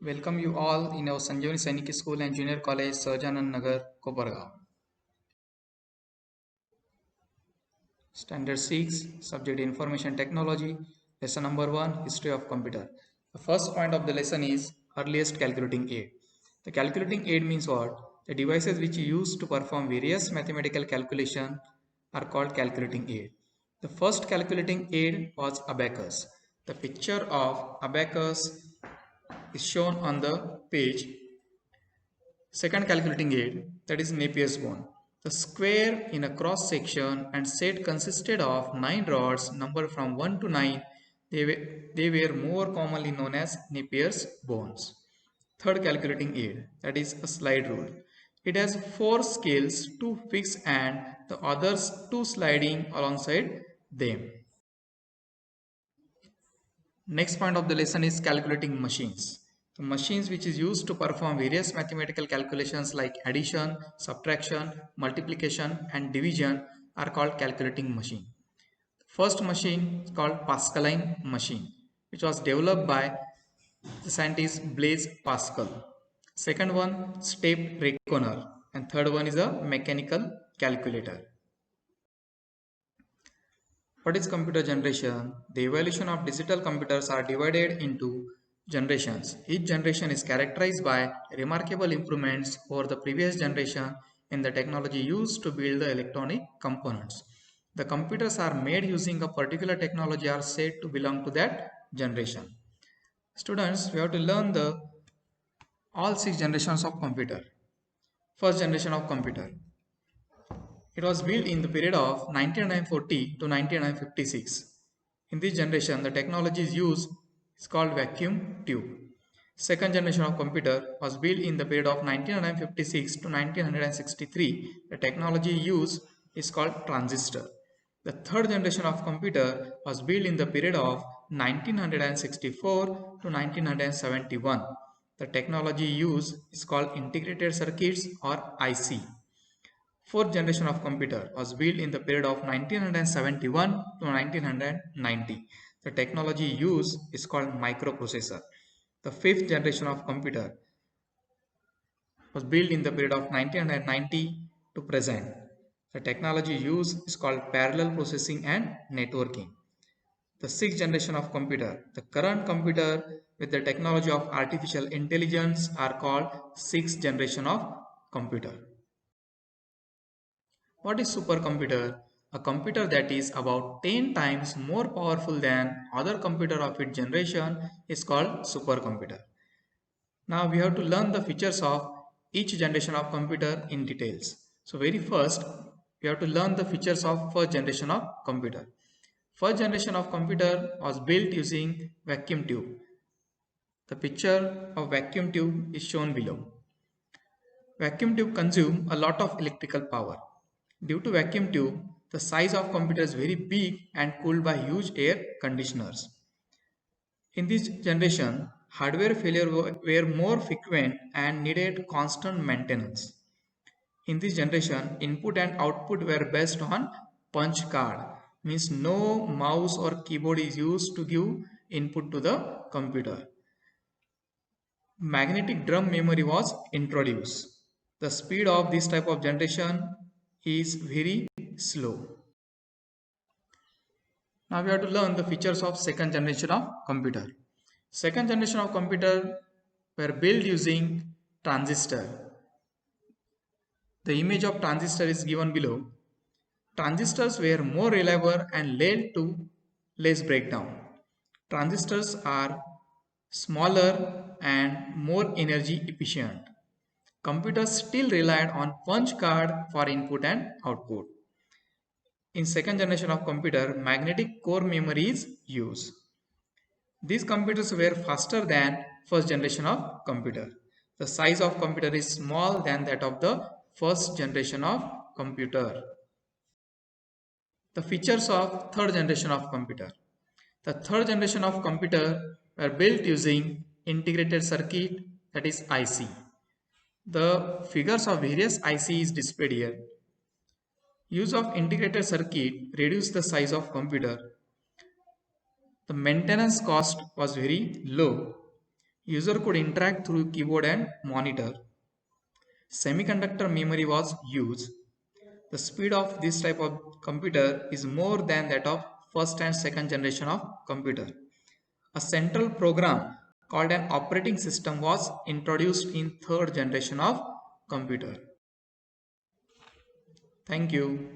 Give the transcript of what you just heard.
Welcome you all in our Sanjeevani Sainik School and Junior College, Sahajanand Nagar, Kopargaon. Standard 6, Subject Information Technology, Lesson number 1, History of Computer. The first point of the lesson is earliest calculating aid. The calculating aid means what? The devices which you use to perform various mathematical calculation are called calculating aid. The first calculating aid was abacus. The picture of abacus is shown on the page. Second calculating aid, that is Napier's bone. The square in a cross section and set consisted of 9 rods numbered from 1 to 9. They were more commonly known as Napier's bones. Third calculating aid, that is a slide rule. It has 4 scales, 2 fixed and the others 2 sliding alongside them. Next point of the lesson is calculating machines. The machines which is used to perform various mathematical calculations like addition, subtraction, multiplication and division are called calculating machine. First machine is called Pascaline machine, which was developed by the scientist Blaise Pascal. Second one, step reckoner, and third one is a mechanical calculator. What is computer generation? The evolution of digital computers are divided into generations. Each generation is characterized by remarkable improvements over the previous generation in the technology used to build the electronic components. The computers are made using a particular technology are said to belong to that generation. Students, we have to learn the all 6 generations of computer. First generation of computer. It was built in the period of 1940 to 1956. In this generation, the technology used is called vacuum tube. Second generation of computer was built in the period of 1956 to 1963. The technology used is called transistor. The third generation of computer was built in the period of 1964 to 1971. The technology used is called integrated circuits or IC. Fourth generation of computer was built in the period of 1971 to 1990. The technology used is called microprocessor. The fifth generation of computer was built in the period of 1990 to present. The technology used is called parallel processing and networking. The sixth generation of computer, the current computer with the technology of artificial intelligence are called sixth generation of computer. What is supercomputer? A computer that is about 10 times more powerful than other computer of its generation is called supercomputer. Now we have to learn the features of each generation of computer in details. So very first, we have to learn the features of first generation of computer. First generation of computer was built using vacuum tube. The picture of vacuum tube is shown below. Vacuum tube consume a lot of electrical power. Due to vacuum tube, the size of computer is very big and cooled by huge air conditioners. In this generation, hardware failure were more frequent and needed constant maintenance. In this generation, input and output were based on punch card, means no mouse or keyboard is used to give input to the computer. Magnetic drum memory was introduced. The speed of this type of generation is very slow. Now we have to learn the features of second generation of computer. Second generation of computer were built using transistor. The image of transistor is given below. Transistors were more reliable and led to less breakdown. Transistors are smaller and more energy efficient. Computers still relied on punch card for input and output. In second generation of computer, magnetic core memory is used. These computers were faster than first generation of computer. The size of computer is small than that of the first generation of computer. The features of third generation of computer. The third generation of computer were built using integrated circuit, that is IC. The figures of various IC is displayed here. Use of integrated circuit reduced the size of computer. The maintenance cost was very low. User could interact through keyboard and monitor. Semiconductor memory was used. The speed of this type of computer is more than that of first and second generation of computer. A central program called an operating system was introduced in third generation of computer. Thank you.